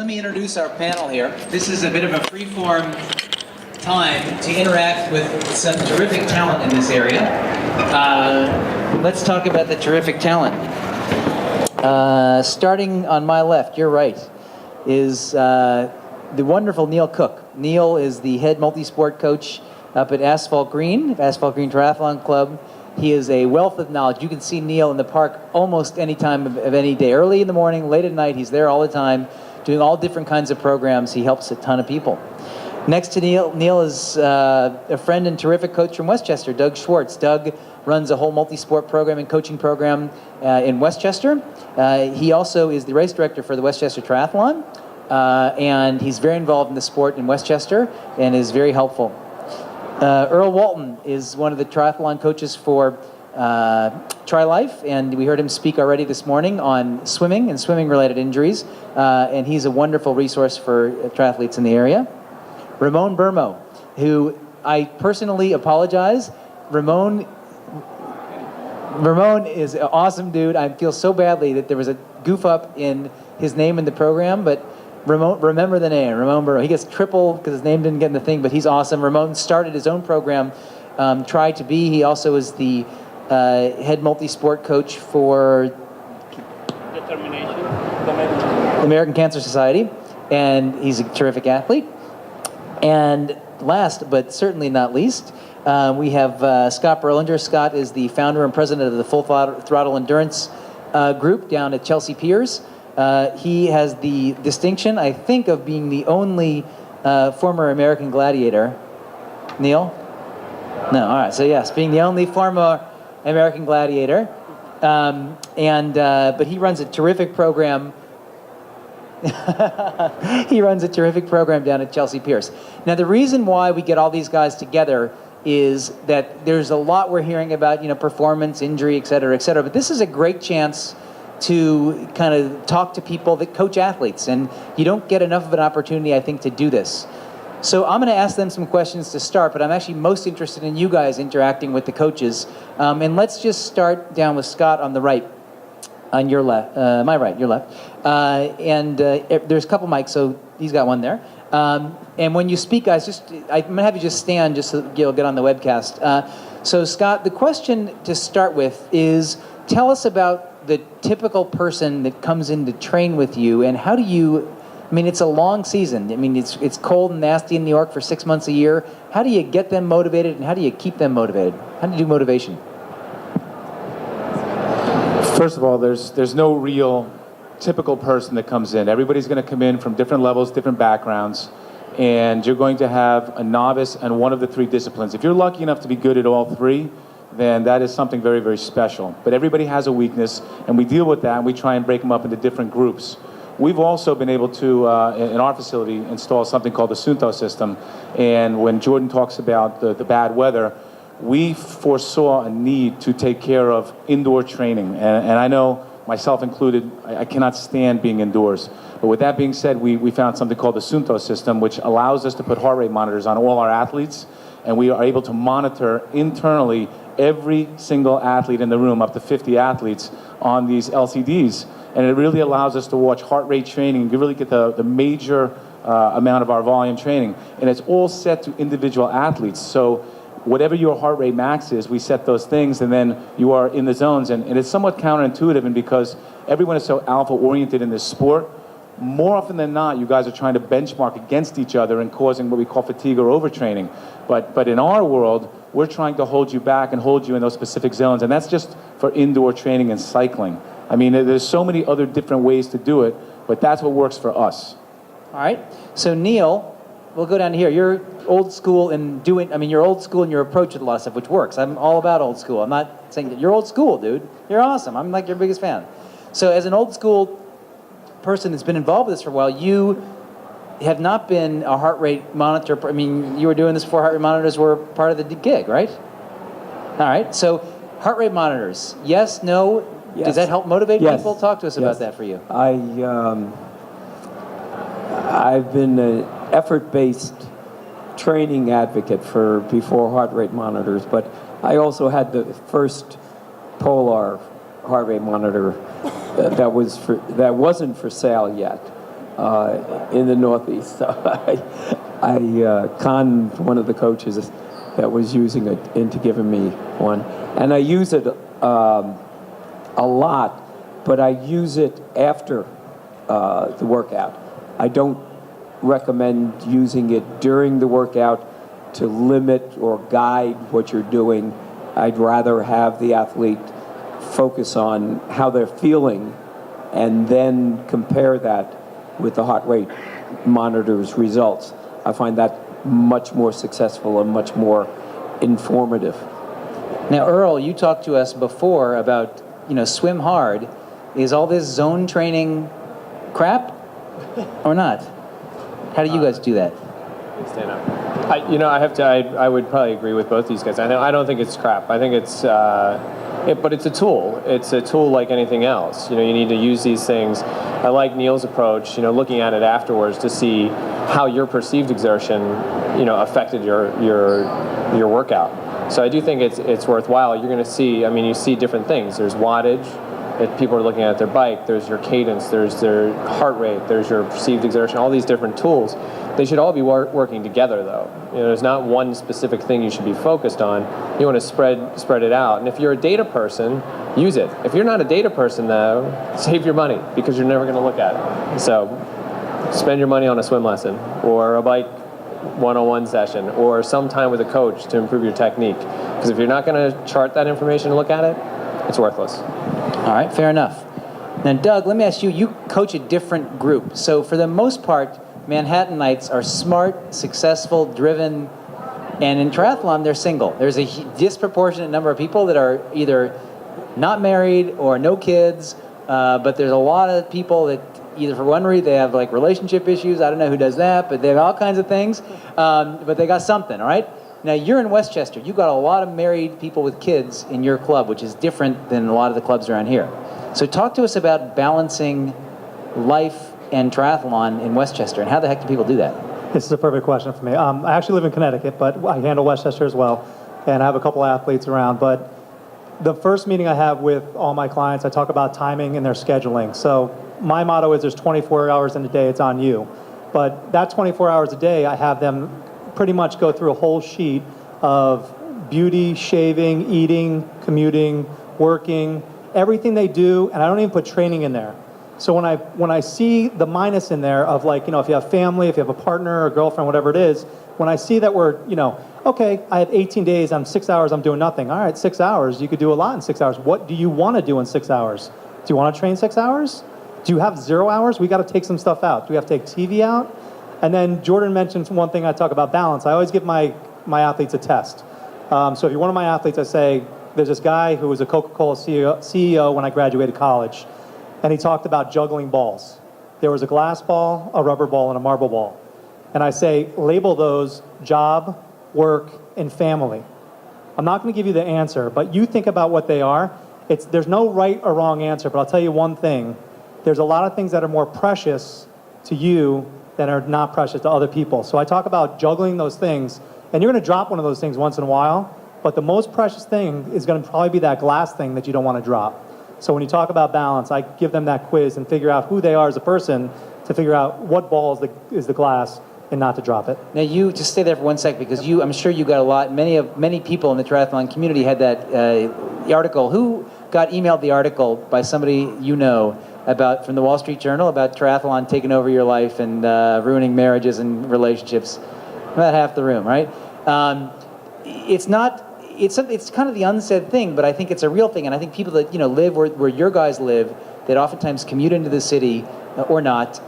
let me introduce our panel here. This is a bit of a free-form time to interact with some terrific talent in this area. Let's talk about the terrific talent. Starting on my left, your right, is the wonderful Neil Cook. Neil is the head multi-sport coach up at Asphalt Green Triathlon Club. He is a wealth of knowledge. You can see Neil in the park almost any time of any day. Early in the morning, late at night, he's there all the time, doing all different kinds of programs. He helps a ton of people. Next to Neil is a friend and terrific coach from Westchester, Doug Schwartz. Doug runs a whole multi-sport program and coaching program in Westchester. He also is the race director for the Westchester Triathlon, and he's very involved in the sport in Westchester and is very helpful. Earl Walton is one of the triathlon coaches for TriLife, and we heard him speak already this morning on swimming and swimming-related injuries, and he's a wonderful resource for triathletes in the area. Ramon Burmo, who I personally apologize. Ramon is an awesome dude. I feel so badly that there was a goof up in his name in the program, but Ramon, remember the name, Ramon Burmo. He gets triple because his name didn't get in the thing, but he's awesome. Ramon started his own program, Try to Be. He also is the head multi-sport coach for the American Cancer Society, and he's a terrific athlete. And last, but certainly not least, we have Scott Berlinger. Scott is the founder and president of the Full Throttle Endurance group down at Chelsea Piers. He has the distinction, I think, of being the only former American gladiator. Neil? No, all right, so yes, being the only former American gladiator. But he runs a terrific program. He runs a terrific program down at Chelsea Piers. Now, the reason why we get all these guys together is that there's a lot we're hearing about, performance, injury, et cetera, but this is a great chance to kind of talk to people that coach athletes, and you don't get enough of an opportunity, I think, to do this. So I'm going to ask them some questions to start, but I'm actually most interested in you guys interacting with the coaches. And let's just start down with Scott on the right, on your left, my right, your left. There's a couple mics, so he's got one there. And when you speak, guys, I'm going to have you just stand just so you'll get on the webcast. So Scott, the question to start with is, tell us about the typical person that comes in to train with you, and how do you, it's a long season. It's cold and nasty in New York for 6 months a year. How do you get them motivated, and how do you keep them motivated? How do you do motivation? First of all, there's no real typical person that comes in. Everybody's going to come in from different levels, different backgrounds, and you're going to have a novice and one of the three disciplines. If you're lucky enough to be good at all three, then that is something very, very special. But everybody has a weakness, and we deal with that, and we try and break them up into different groups. We've also been able to, in our facility, install something called the Sunto system. And when Jordan talks about the bad weather, we foresaw a need to take care of indoor training. And I know, myself included, I cannot stand being indoors. But with that being said, we found something called the Sunto system, which allows us to put heart rate monitors on all our athletes, and we are able to monitor internally every single athlete in the room, up to 50 athletes, on these LCDs. And it really allows us to watch heart rate training. You really get the major amount of our volume training. And it's all set to individual athletes. So whatever your heart rate max is, we set those things, and then you are in the zones. And it's somewhat counterintuitive, and because everyone is so alpha-oriented in this sport, more often than not, you guys are trying to benchmark against each other and causing what we call fatigue or overtraining. But in our world, we're trying to hold you back and hold you in those specific zones, and that's just for indoor training and cycling. There's so many other different ways to do it, but that's what works for us. All right. So Neil, we'll go down to here. You're old school in you're old school in your approach with a lot of stuff, which works. I'm all about old school. I'm not saying that you're old school, dude. You're awesome. I'm like your biggest fan. So as an old school person that's been involved with this for a while, you have not been a heart rate monitor. You were doing this before heart rate monitors were part of the gig, right? All right. So heart rate monitors, yes, no? Yes. Does that help motivate people? Talk to us about that for you. I've been an effort-based training advocate before heart rate monitors, but I also had the first Polar heart rate monitor that wasn't for sale yet. in the Northeast. So I conned one of the coaches that was using it into giving me one. And I use it a lot, but I use it after the workout. I don't recommend using it during the workout to limit or guide what you're doing. I'd rather have the athlete focus on how they're feeling and then compare that with the heart rate monitor's results. I find that much more successful and much more informative. Now, Earl, you talked to us before about, swim hard. Is all this zone training crap or not? How do you guys do that? Stand up. I would probably agree with both these guys. I don't think it's crap. I think it's, but it's a tool. It's a tool like anything else. You need to use these things. I like Neil's approach. Looking at it afterwards to see how your perceived exertion, affected your workout. So I do think it's worthwhile. You're going to see. You see different things. There's wattage. If people are looking at their bike, there's your cadence, there's their heart rate, there's your perceived exertion, all these different tools. They should all be working together, though. There's not one specific thing you should be focused on. You want to spread it out. And if you're a data person, use it. If you're not a data person, though, save your money because you're never going to look at it. So spend your money on a swim lesson or a bike one-on-one session or some time with a coach to improve your technique. Because if you're not going to chart that information and look at it, it's worthless. All right, fair enough. Now, Doug, let me ask you, you coach a different group. So for the most part, Manhattanites are smart, successful, driven, and in triathlon, they're single. There's a disproportionate number of people that are either not married or no kids, but there's a lot of people that either for one reason they have like relationship issues, I don't know who does that, but they have all kinds of things, but they got something, all right? Now, you're in Westchester. You've got a lot of married people with kids in your club, which is different than a lot of the clubs around here. So talk to us about balancing life and triathlon in Westchester, and how the heck do people do that? This is a perfect question for me. I actually live in Connecticut, but I handle Westchester as well, and I have a couple athletes around. But the first meeting I have with all my clients, I talk about timing and their scheduling. So my motto is there's 24 hours in a day, it's on you. But that 24 hours a day, I have them pretty much go through a whole sheet of beauty, shaving, eating, commuting, working, everything they do, and I don't even put training in there. So when I see the minus in there of if you have family, if you have a partner or girlfriend, whatever it is, when I see that we're, okay, I have 18 days, I'm 6 hours, I'm doing nothing. All right, 6 hours, you could do a lot in 6 hours. What do you want to do in 6 hours? Do you want to train 6 hours? Do you have 0 hours? We got to take some stuff out. Do we have to take TV out? And then Jordan mentioned one thing I talk about balance. I always give my athletes a test. So if you're one of my athletes, I say, there's this guy who was a Coca-Cola CEO when I graduated college, and he talked about juggling balls. There was a glass ball, a rubber ball, and a marble ball. And I say, label those job, work, and family. I'm not going to give you the answer, but you think about what they are. There's no right or wrong answer, but I'll tell you one thing. There's a lot of things that are more precious to you than are not precious to other people. So I talk about juggling those things, and you're going to drop one of those things once in a while, but the most precious thing is going to probably be that glass thing that you don't want to drop. So when you talk about balance, I give them that quiz and figure out who they are as a person to figure out what ball is the glass and not to drop it. Now, you just stay there for 1 sec, because I'm sure you got a lot. Many people in the triathlon community had that the article. Who got emailed the article by somebody about from the Wall Street Journal about triathlon taking over your life and ruining marriages and relationships? About half the room, right? It's kind of the unsaid thing, but I think it's a real thing, and I think people that live where your guys live, that oftentimes commute into the city or not,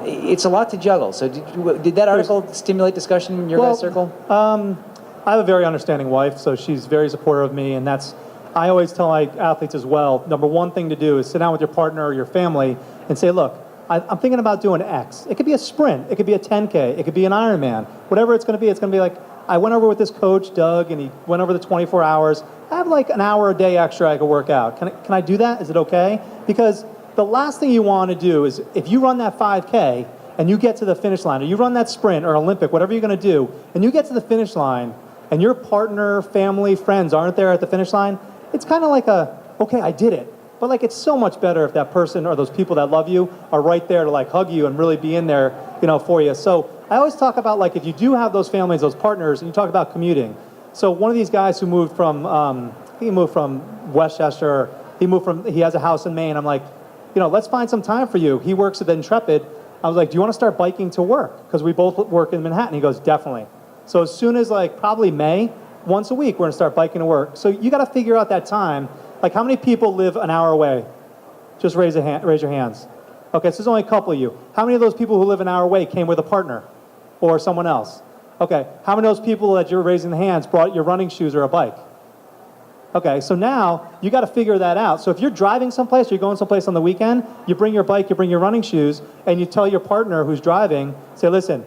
it's a lot to juggle. So did that article stimulate discussion in your guys' circle? I have a very understanding wife, so she's very supportive of me, and I always tell my athletes as well, number one thing to do is sit down with your partner or your family and say, look, I'm thinking about doing X. It could be a sprint, it could be a 10K, it could be an Ironman, whatever it's going to be like, I went over with this coach, Doug, and he went over the 24 hours. I have like an hour a day extra I could work out. Can I do that? Is it okay? Because the last thing you want to do is if you run that 5K and you get to the finish line, or you run that sprint or Olympic, whatever you're going to do, and you get to the finish line and your partner, family, friends aren't there at the finish line, it's kind of like okay, I did it. But like, it's so much better if that person or those people that love you are right there to like hug you and really be in there, for you. So I always talk about like, if you do have those families, those partners, and you talk about commuting. So one of these guys who moved from, he moved from Westchester, he has a house in Maine. I'm like, let's find some time for you. He works at Intrepid. I was like, do you want to start biking to work? Because we both work in Manhattan. He goes, definitely. So as soon as like probably May, once a week, we're going to start biking to work. So you got to figure out that time. Like, how many people live an hour away? Just raise your hands. Okay, so there's only a couple of you. How many of those people who live an hour away came with a partner or someone else? Okay, how many of those people that you're raising the hands brought your running shoes or a bike? Okay, so now you got to figure that out. So if you're driving someplace, or you're going someplace on the weekend, you bring your bike, you bring your running shoes, and you tell your partner who's driving, say, listen,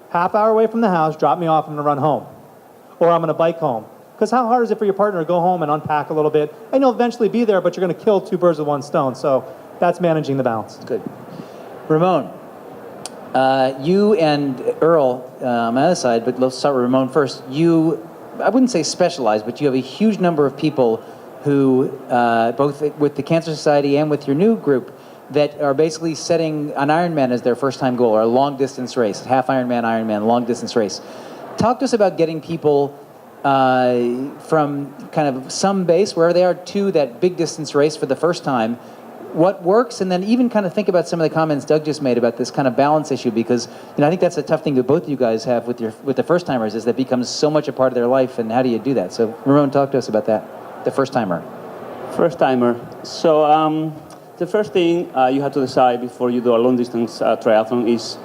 half hour away from the house, drop me off, I'm going to run home. Or I'm going to bike home. Because how hard is it for your partner to go home and unpack a little bit? And you'll eventually be there, but you're going to kill two birds with one stone. So that's managing the balance. Good. Ramon, you and Earl on the other side, but let's start with Ramon first. You, I wouldn't say specialize, but you have a huge number of people who, both with the Cancer Society and with your new group, that are basically setting an Ironman as their first-time goal, or a long-distance race, half Ironman, long-distance race. Talk to us about getting people from kind of some base, wherever they are, to that big distance race for the first time. What works, and then even kind of think about some of the comments Doug just made about this kind of balance issue, because I think that's a tough thing that both of you guys have with the first timers, is that becomes so much a part of their life, and how do you do that? So Ramon, talk to us about that, the first timer. First timer. So the first thing you have to decide before you do a long distance triathlon is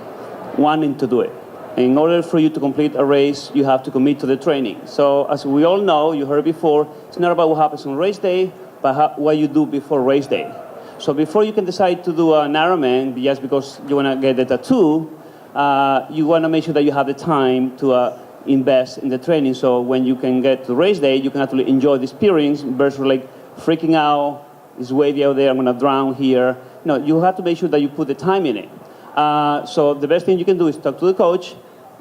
wanting to do it. In order for you to complete a race, you have to commit to the training. So as we all know, you heard before, it's not about what happens on race day, but what you do before race day. So before you can decide to do an Ironman, just because you want to get the tattoo, you want to make sure that you have the time to invest in the training. So when you can get to race day, you can actually enjoy the experience versus like freaking out, it's wavy out there, I'm going to drown here. No, you have to make sure that you put the time in it. So the best thing you can do is talk to the coach,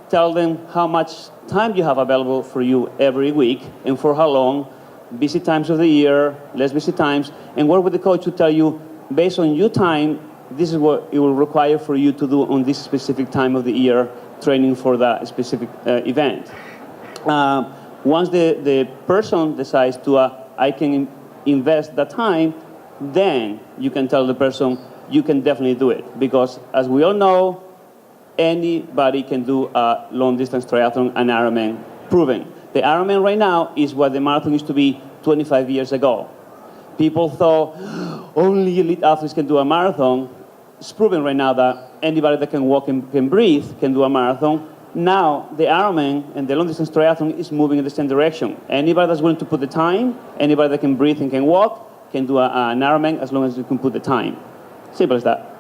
tell them how much time you have available for you every week and for how long, busy times of the year, less busy times, and work with the coach to tell you, based on your time, this is what it will require for you to do on this specific time of the year, training for that specific event. Once the person decides to, I can invest that time, then you can tell the person, you can definitely do it. Because as we all know, anybody can do a long-distance triathlon, an Ironman, proven. The Ironman right now is what the marathon used to be 25 years ago. People thought only elite athletes can do a marathon. It's proven right now that anybody that can walk and can breathe can do a marathon. Now, the Ironman and the long-distance triathlon is moving in the same direction. Anybody that's willing to put the time, anybody that can breathe and can walk, can do an Ironman as long as you can put the time. Simple as that.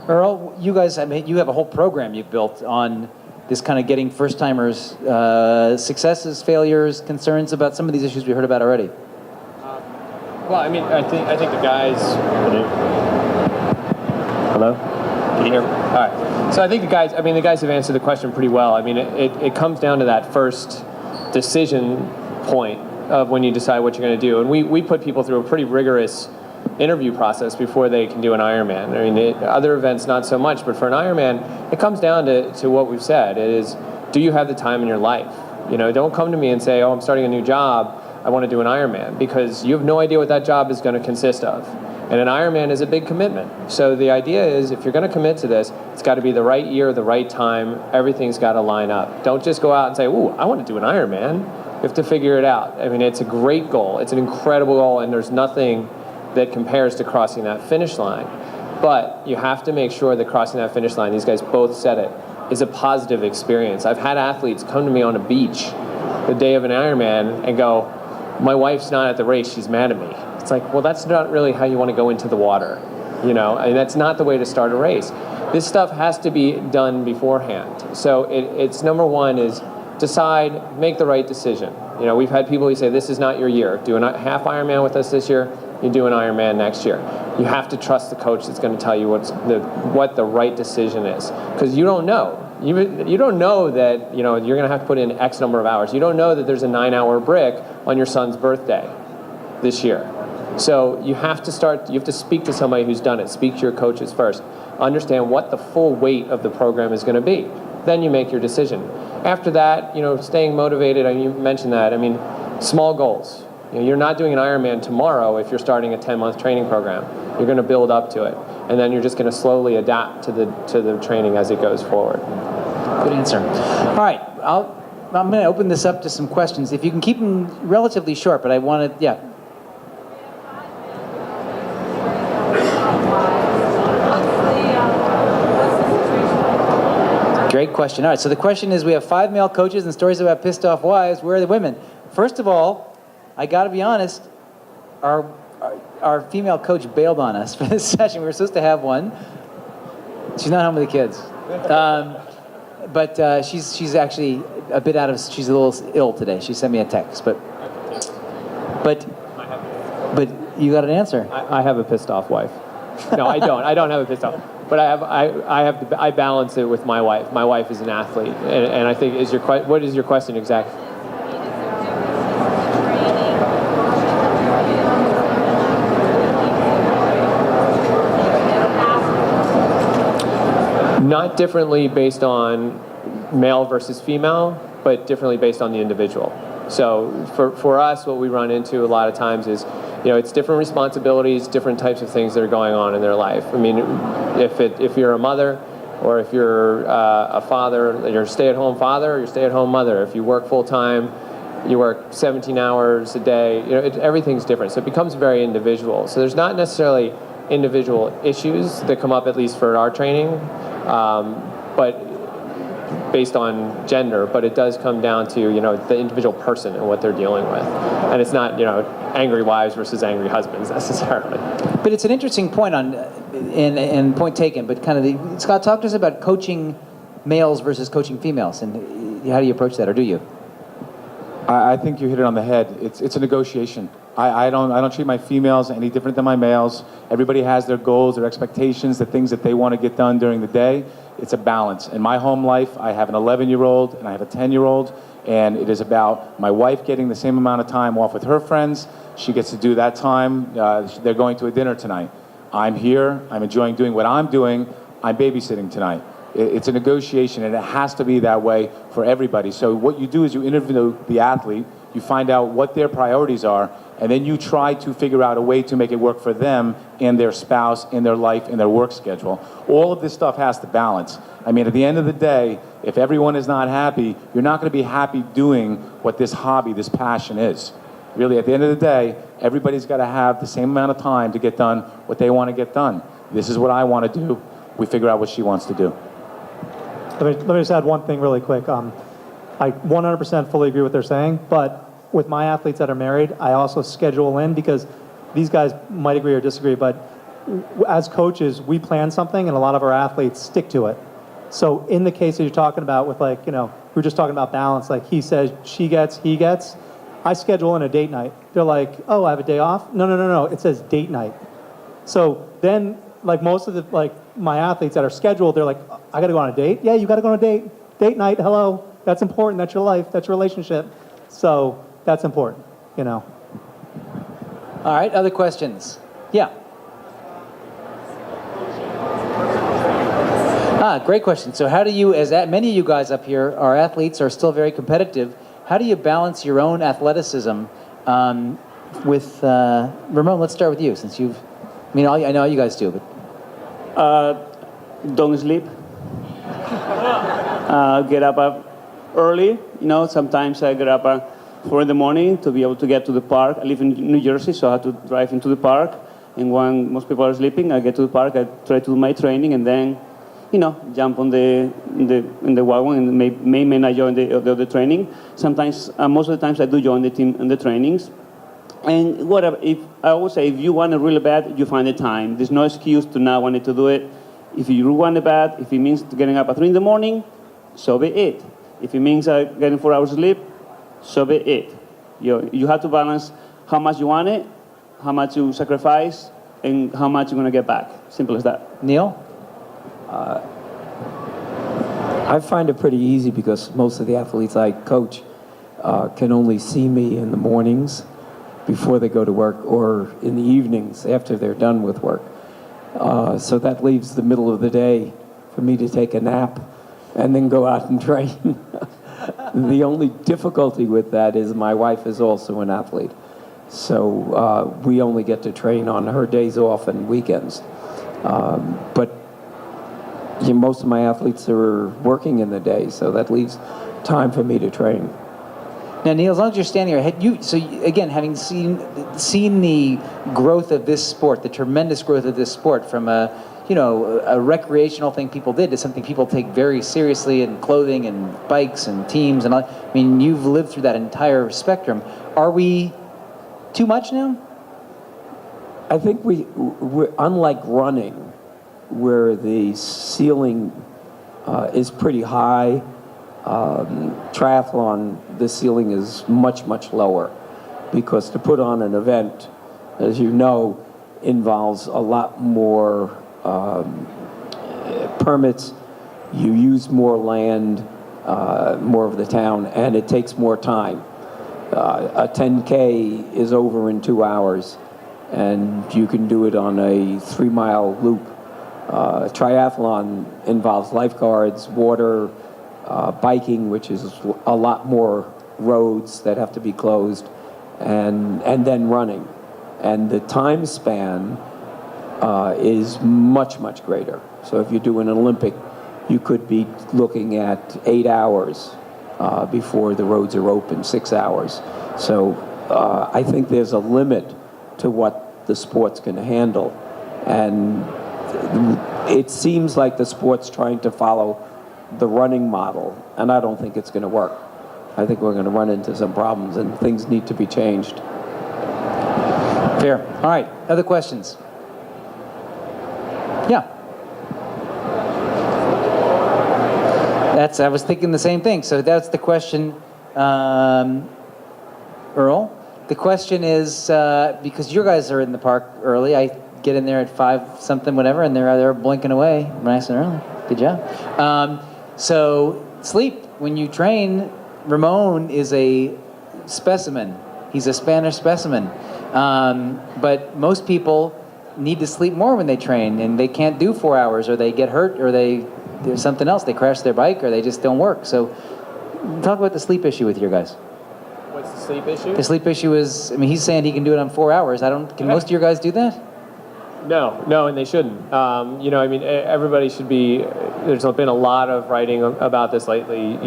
Earl, you guys, you have a whole program you've built on this kind of getting first-timers, successes, failures, concerns about some of these issues we heard about already. Well, I think the guys. Hello? Can you hear me? All right. So I think the guys have answered the question pretty well. It comes down to that first decision point of when you decide what you're going to do, and we put people through a pretty rigorous interview process before they can do an Ironman. Other events not so much, but for an Ironman, it comes down to what we've said. It is, do you have the time in your life? Don't come to me and say, oh, I'm starting a new job, I want to do an Ironman, because you have no idea what that job is going to consist of. And an Ironman is a big commitment. So the idea is, if you're going to commit to this, it's got to be the right year, the right time, everything's got to line up. Don't just go out and say, ooh, I want to do an Ironman. You have to figure it out. It's a great goal. It's an incredible goal, and there's nothing that compares to crossing that finish line. But you have to make sure that crossing that finish line, these guys both said it, is a positive experience. I've had athletes come to me on a beach the day of an Ironman and go, my wife's not at the race, she's mad at me. It's like, well, that's not really how you want to go into the water. That's not the way to start a race. This stuff has to be done beforehand. So it's number one is decide, make the right decision. We've had people who say, this is not your year. Do a half Ironman with us this year, you do an Ironman next year. You have to trust the coach that's going to tell you what the right decision is. Because you don't know. You don't know that you're going to have to put in X number of hours. You don't know that there's a 9-hour brick on your son's birthday this year. So you have to speak to somebody who's done it. Speak to your coaches first. Understand what the full weight of the program is going to be. Then you make your decision. After that, staying motivated, you mentioned that. Small goals. You're not doing an Ironman tomorrow if you're starting a 10-month training program. You're going to build up to it. And then you're just going to slowly adapt to the training as it goes forward. Good answer. All right, I'm going to open this up to some questions. If you can keep them relatively short, but I want to, yeah. Great question. All right, so the question is, we have 5 male coaches and stories about pissed off wives. Where are the women? First of all, I got to be honest, our female coach bailed on us for this session. We were supposed to have one. She's not home with the kids. But she's actually a bit she's a little ill today. She sent me a text, but you got an answer. I have a pissed off wife. No, I don't. I don't have a pissed off. But I balance it with my wife. My wife is an athlete, and I think what is your question exactly? Not differently based on male versus female, but differently based on the individual. So for us, what we run into a lot of times is, it's different responsibilities, different types of things that are going on in their life. If you're a mother, or if you're a father, you're a stay-at-home father, or you're a stay-at-home mother. If you work full-time, you work 17 hours a day, everything's different. So it becomes very individual. So there's not necessarily individual issues that come up, at least for our training, but based on gender, but it does come down to, the individual person and what they're dealing with. And it's not, angry wives versus angry husbands necessarily. But it's an interesting point and point taken, but Scott, talk to us about coaching males versus coaching females, and how do you approach that, or do you? I think you hit it on the head. It's a negotiation. I don't treat my females any different than my males. Everybody has their goals, their expectations, the things that they want to get done during the day. It's a balance. In my home life, I have an 11-year-old and I have a 10-year-old, and it is about my wife getting the same amount of time off with her friends. She gets to do that time. They're going to a dinner tonight. I'm here. I'm enjoying doing what I'm doing. I'm babysitting tonight. It's a negotiation, and it has to be that way for everybody. So what you do is you interview the athlete, you find out what their priorities are, and then you try to figure out a way to make it work for them and their spouse, in their life, and their work schedule. All of this stuff has to balance. At the end of the day, if everyone is not happy, you're not going to be happy doing what this hobby, this passion is. Really, at the end of the day, everybody's got to have the same amount of time to get done what they want to get done. This is what I want to do. We figure out what she wants to do. Let me just add one thing really quick. I 100% fully agree with what they're saying, but with my athletes that are married, I also schedule in, because these guys might agree or disagree, but as coaches, we plan something and a lot of our athletes stick to it. So in the case that you're talking about with we were just talking about balance, like he says, she gets, he gets, I schedule in a date night. They're like, oh, I have a day off? No, it says date night. So then most of my athletes that are scheduled, they're like, I got to go on a date? Yeah, you got to go on a date. Date night, hello. That's important. That's your life. That's your relationship. So that's important, All right, other questions? Yeah. Great question. So how do you, many of you guys up here are athletes, are still very competitive, how do you balance your own athleticism with, Ramon, let's start with you, since you've, I know you guys do, but. Don't sleep. Get up early. Sometimes I get up 4 in the morning to be able to get to the park. I live in New Jersey, so I have to drive into the park. And when most people are sleeping, I get to the park. I try to do my training, and then, jump on in the wagon, and may not join the other training. Sometimes, most of the times, I do join the team in the trainings. And whatever. I always say, if you want it really bad, you find the time. There's no excuse to not want to do it. If you want it bad, if it means getting up at 3 in the morning, so be it. If it means getting 4 hours sleep, so be it. You have to balance how much you want it, how much you sacrifice, and how much you're going to get back. Simple as that. Neil? I find it pretty easy, because most of the athletes I coach can only see me in the mornings. before they go to work or in the evenings after they're done with work. So that leaves the middle of the day for me to take a nap and then go out and train. The only difficulty with that is my wife is also an athlete. So we only get to train on her days off and weekends. But most of my athletes are working in the day, so that leaves time for me to train. Now, Neil, as long as you're standing here, again, having seen the growth of this sport, the tremendous growth of this sport from a recreational thing people did to something people take very seriously in clothing and bikes and teams and all. I mean, you've lived through that entire spectrum. Are we too much now? I think we're unlike running, where the ceiling is pretty high. Triathlon, the ceiling is much, much lower, because to put on an event, as you know, involves a lot more permits. You use more land, more of the town, and it takes more time. A 10K is over in 2 hours, and you can do it on a 3-mile loop. Triathlon involves lifeguards, water, biking, which is a lot more roads that have to be closed, and then running. And the time span is much, much greater. So if you do an Olympic, you could be looking at 8 hours before the roads are open, 6 hours. So I think there's a limit to what the sport's going to handle. And it seems like the sport's trying to follow the running model, and I don't think it's going to work. I think we're going to run into some problems, and things need to be changed. Fair. All right. Other questions? Yeah. I was thinking the same thing. So that's the question, Earl. The question is, because you guys are in the park early, I get in there at 5 something, whatever, and they're blinking away nice and early. Good job. So sleep. When you train, Ramon is a specimen. He's a Spanish specimen. But most people need to sleep more when they train, and they can't do 4 hours, or they get hurt, or there's something else. They crash their bike, or they just don't work. So talk about the sleep issue with your guys. What's the sleep issue? The sleep issue is, he's saying he can do it on 4 hours. Can most of your guys do that? No, and they shouldn't. Everybody should be. There's been a lot of writing about this lately.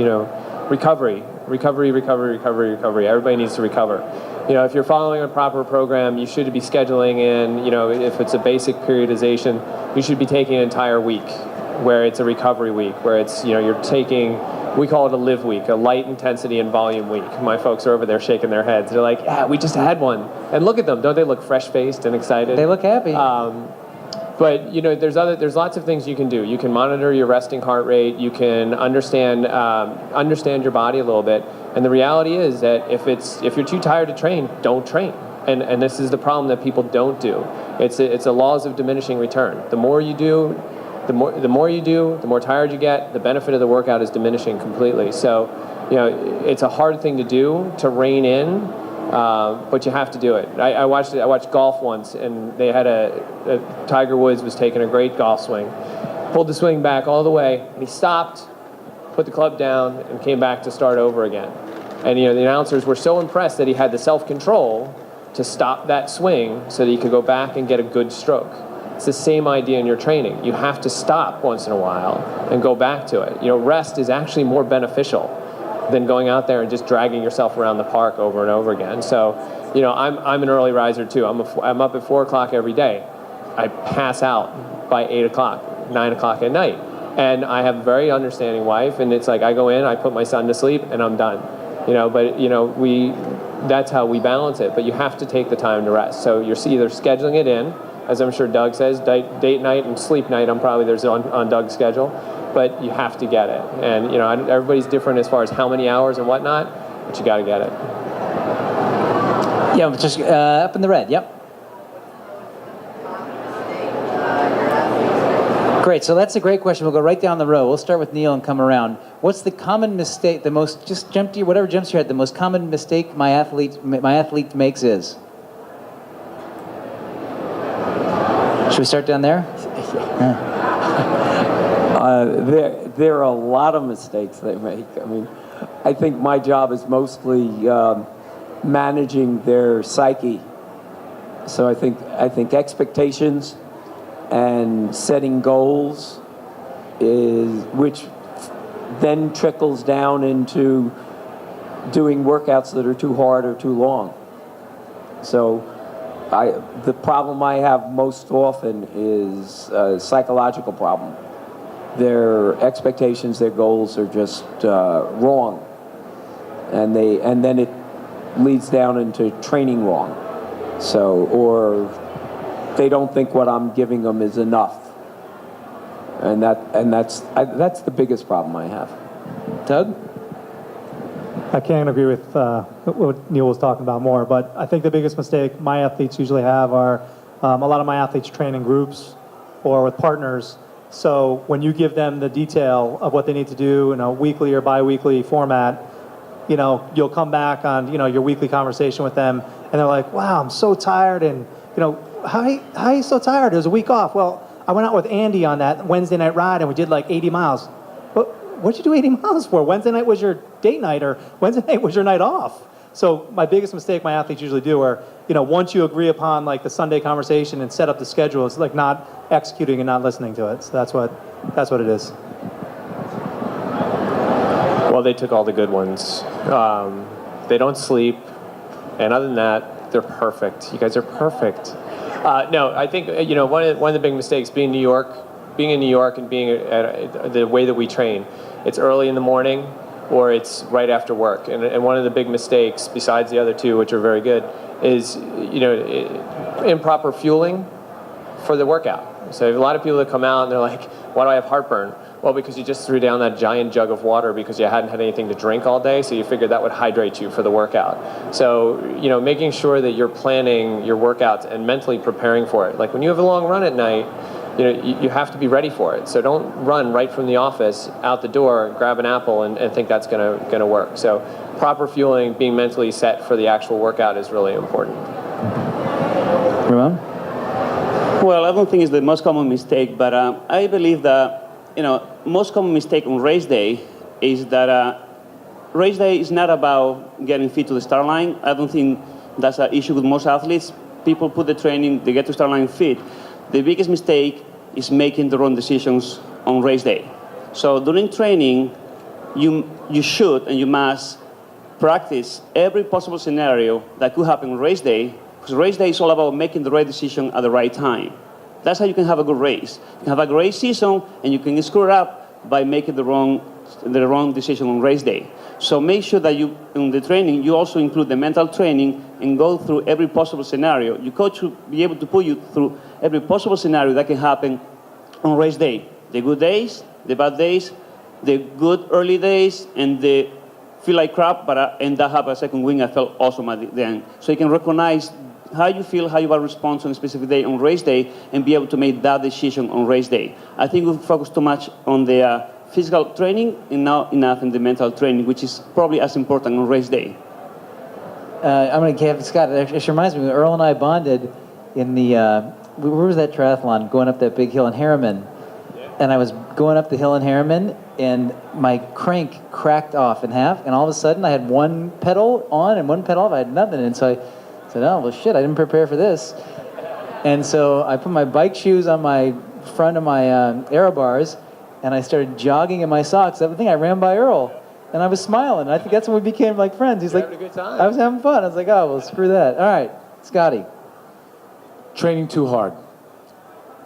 Recovery. Everybody needs to recover. If you're following a proper program, you should be scheduling in. If it's a basic periodization, you should be taking an entire week, where it's a recovery week, where it's you're taking. We call it a live week, a light intensity and volume week. My folks are over there shaking their heads. They're like, yeah, we just had one. And look at them. Don't they look fresh-faced and excited? They look happy. But there's lots of things you can do. You can monitor your resting heart rate. You can understand your body a little bit. And the reality is that if you're too tired to train, don't train. And this is the problem that people don't do. It's a laws of diminishing return. The more you do, the more tired you get, the benefit of the workout is diminishing completely. So, it's a hard thing to do, to rein in, but you have to do it. I watched golf once, and they had Tiger Woods was taking a great golf swing, pulled the swing back all the way, and he stopped, put the club down, and came back to start over again. And the announcers were so impressed that he had the self-control to stop that swing so that he could go back and get a good stroke. It's the same idea in your training. You have to stop once in a while and go back to it. Rest is actually more beneficial than going out there and just dragging yourself around the park over and over again. So, I'm an early riser too. I'm up at 4 o'clock every day. I pass out by 8 o'clock, 9 o'clock at night. And I have a very understanding wife, and it's like I go in, I put my son to sleep, and I'm done. That's how we balance it. But you have to take the time to rest. So you're either scheduling it in, as I'm sure Doug says, date night and sleep night. There's on Doug's schedule, but you have to get it. And everybody's different as far as how many hours and whatnot, but you got to get it. Yeah, just up in the red. Yep. Great. So that's a great question. We'll go right down the row. We'll start with Neil and come around. What's the common mistake? Whatever jumps to your head. The most common mistake my athlete makes is. Should we start down there? There are a lot of mistakes they make. I mean, I think my job is mostly managing their psyche. So I think expectations and setting goals which then trickles down into doing workouts that are too hard or too long. So the problem I have most often is a psychological problem. Their expectations, their goals are just wrong, and then it leads down into training wrong. So, or they don't think what I'm giving them is enough, and that's the biggest problem I have. Doug? I can't agree with what Neil was talking about more, but I think the biggest mistake my athletes usually have are a lot of my athletes train in groups or with partners. So when you give them the detail of what they need to do in a weekly or bi-weekly format, you'll come back on your weekly conversation with them, and they're like, "Wow, I'm so tired," and how are you so tired? It was a week off. Well, I went out with Andy on that Wednesday night ride, and we did like 80 miles. What'd you do 80 miles for? Wednesday night was your date night, or Wednesday night was your night off. So my biggest mistake my athletes usually do are, once you agree upon like the Sunday conversation and set up the schedule, it's like not executing and not listening to it. So that's what it is. Well, they took all the good ones. They don't sleep, and other than that, they're perfect. You guys are perfect. No, I think one of the big mistakes being in New York and being at the way that we train. It's early in the morning, or it's right after work. And one of the big mistakes, besides the other two, which are very good, is improper fueling for the workout. So a lot of people that come out and they're like, "Why do I have heartburn?" Well, because you just threw down that giant jug of water because you hadn't had anything to drink all day, so you figured that would hydrate you for the workout. So, making sure that you're planning your workouts and mentally preparing for it. Like when you have a long run at night, you have to be ready for it. So don't run right from the office out the door, grab an apple, and think that's gonna work. So proper fueling, being mentally set for the actual workout is really important. Ramon? Well, I don't think it's the most common mistake, but I believe that most common mistake on race day is that race day is not about getting fit to the start line. I don't think that's an issue with most athletes. People put the training, they get to start line fit. The biggest mistake is making the wrong decisions on race day. So during training, you should and you must practice every possible scenario that could happen on race day, because race day is all about making the right decision at the right time. That's how you can have a good race. You can have a great season, and you can screw it up by making the wrong decision on race day. So make sure that in the training, you also include the mental training and go through every possible scenario. Your coach should be able to put you through every possible scenario that can happen on race day. The good days, the bad days, the good early days, and the feel like crap, but end up have a second win. I felt awesome at the end. So you can recognize how you feel, how you will respond on a specific day on race day, and be able to make that decision on race day. I think we focus too much on the physical training and not enough in the mental training, which is probably as important on race day. I'm going to give Scott. It actually reminds me, Earl and I bonded in the, where was that triathlon? Going up that big hill in Harriman. Yeah. And I was going up the hill in Harriman, and my crank cracked off in half, and all of a sudden I had one pedal on and one pedal off. I had nothing. And so I said, "Oh, well, shit, I didn't prepare for this." And so I put my bike shoes on my front of my aero bars, and I started jogging in my socks. I think I ran by Earl, and I was smiling. I think that's when we became like friends. He's like, having a good time. I was having fun. I was like, "Oh, well, screw that." All right, Scotty. Training too hard.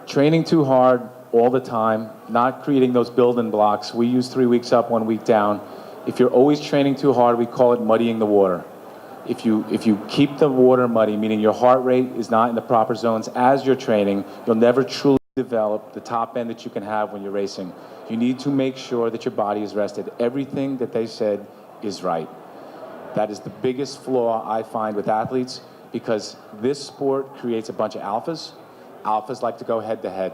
Training too hard all the time, not creating those building blocks. We use 3 weeks up, 1 week down. If you're always training too hard, we call it muddying the water. If you keep the water muddy, meaning your heart rate is not in the proper zones as you're training, you'll never truly develop the top end that you can have when you're racing. You need to make sure that your body is rested. Everything that they said is right. That is the biggest flaw I find with athletes, because this sport creates a bunch of alphas. Alphas like to go head to head.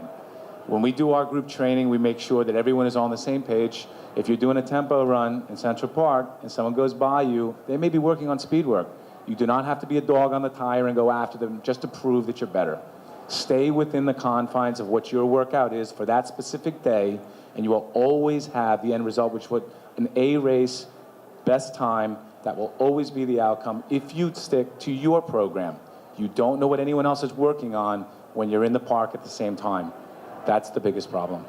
When we do our group training, we make sure that everyone is on the same page. If you're doing a tempo run in Central Park and someone goes by you, they may be working on speed work. You do not have to be a dog on the tire and go after them just to prove that you're better. Stay within the confines of what your workout is for that specific day, and you will always have the end result, which would an A race, best time. That will always be the outcome if you stick to your program. You don't know what anyone else is working on when you're in the park at the same time. That's the biggest problem.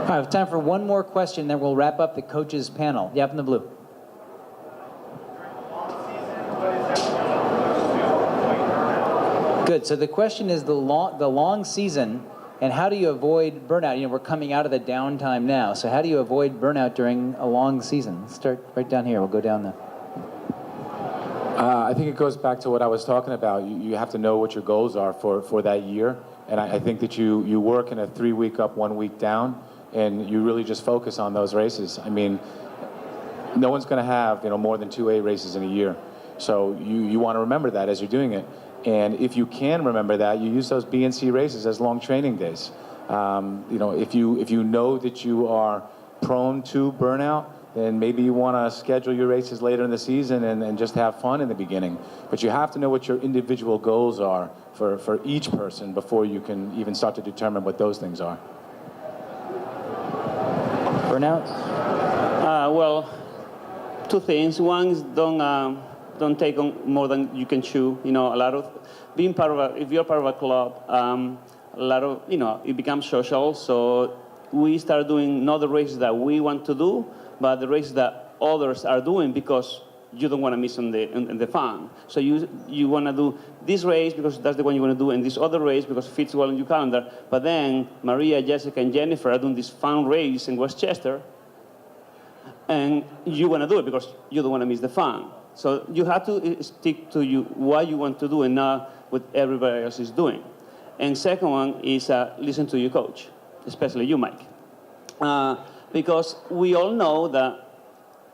I have time for one more question, then we'll wrap up the coaches panel. Yep, in the blue. Good. So the question is the long season, and how do you avoid burnout? You know, we're coming out of the downtime now. So how do you avoid burnout during a long season? Let's start right down here. We'll go down the. I think it goes back to what I was talking about. You have to know what your goals are for that year. And I think that you work in a 3-week up, 1 week down, and you really just focus on those races. I mean, no one's going to have more than 2 A races in a year. So you want to remember that as you're doing it. And if you can remember that, you use those B and C races as long training days. If you know that you are prone to burnout, then maybe you want to schedule your races later in the season and just have fun in the beginning. But you have to know what your individual goals are for each person before you can even start to determine what those things are. Burnout? Well, two things. One is don't take on more than you can chew. A lot of being part of if you're part of a club, a lot of it becomes social. So we start doing not the races that we want to do, but the races that others are doing because you don't want to miss on the fun. So you want to do this race because that's the one you want to do, and this other race because it fits well in your calendar. But then Maria, Jessica, and Jennifer are doing this fun race in Westchester, and you want to do it because you don't want to miss the fun. So you have to stick to what you want to do and not what everybody else is doing. And second one is listen to your coach, especially you, Mike. Because we all know that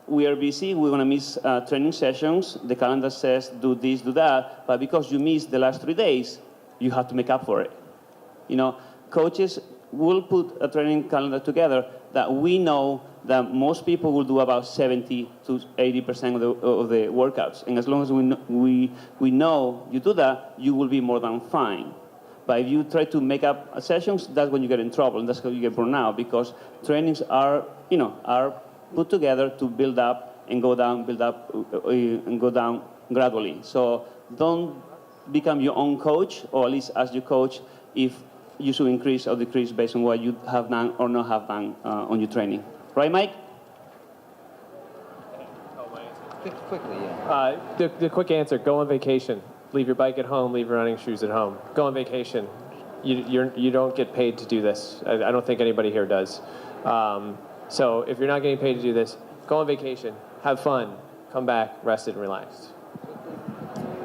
we are busy, we're going to miss training sessions, the calendar says do this, do that, but because you missed the last 3 days, you have to make up for it. Coaches will put a training calendar together that we know that most people will do about 70 to 80% of the workouts. And as long as we know you do that, you will be more than fine. But if you try to make up sessions, that's when you get in trouble, and that's how you get burned out, because trainings are put together to build up and go down, build up and go down gradually. So don't become your own coach, or at least ask your coach if you should increase or decrease based on what you have done or not have done on your training. Right, Mike? Quickly, yeah. The quick answer, go on vacation. Leave your bike at home, leave your running shoes at home. Go on vacation. You don't get paid to do this. I don't think anybody here does. So if you're not getting paid to do this, go on vacation, have fun, come back, rested and relaxed.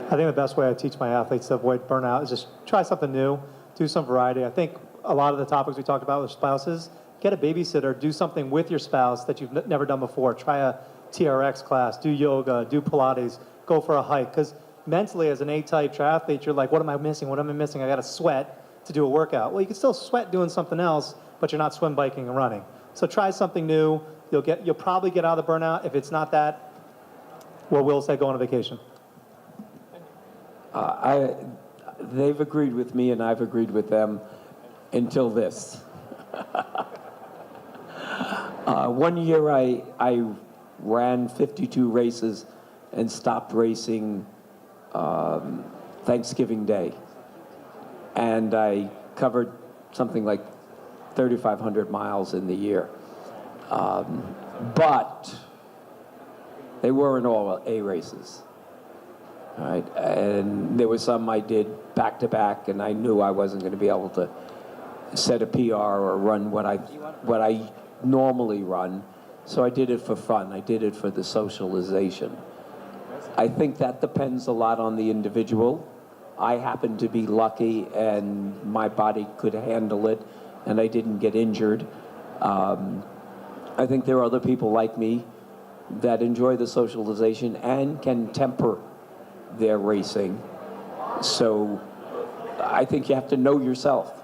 I think the best way I teach my athletes to avoid burnout is just try something new, do some variety. I think a lot of the topics we talked about with spouses, get a babysitter, do something with your spouse that you've never done before. Try a TRX class, do yoga, do Pilates, go for a hike. Because mentally, as an A-type triathlete, you're like, what am I missing? What am I missing? I got to sweat to do a workout. Well, you can still sweat doing something else, but you're not swim, biking, and running. So try something new. You'll probably get out of the burnout. If it's not that, well, we'll say go on a vacation. They've agreed with me, and I've agreed with them until this. One year I ran 52 races and stopped racing Thanksgiving Day. And I covered something like 3,500 miles in the year. But they weren't all A races. All right? And there were some I did back to back, and I knew I wasn't going to be able to set a PR or run what I normally run. So I did it for fun. I did it for the socialization. I think that depends a lot on the individual. I happened to be lucky, and my body could handle it, and I didn't get injured. I think there are other people like me that enjoy the socialization and can temper their racing. So I think you have to know yourself.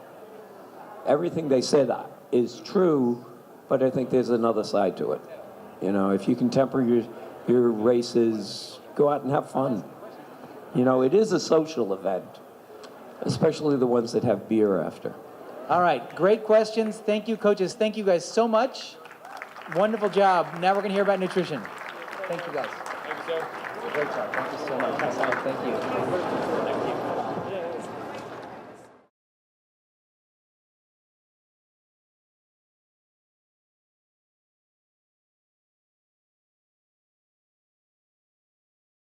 Everything they said is true, but I think there's another side to it. If you can temper your races, go out and have fun. It is a social event. especially the ones that have beer after. All right, great questions. Thank you, coaches. Thank you guys so much. Wonderful job. Now we're going to hear about nutrition. Thank you, guys. Thank you, sir. Great job. Thank you so much. Thank you.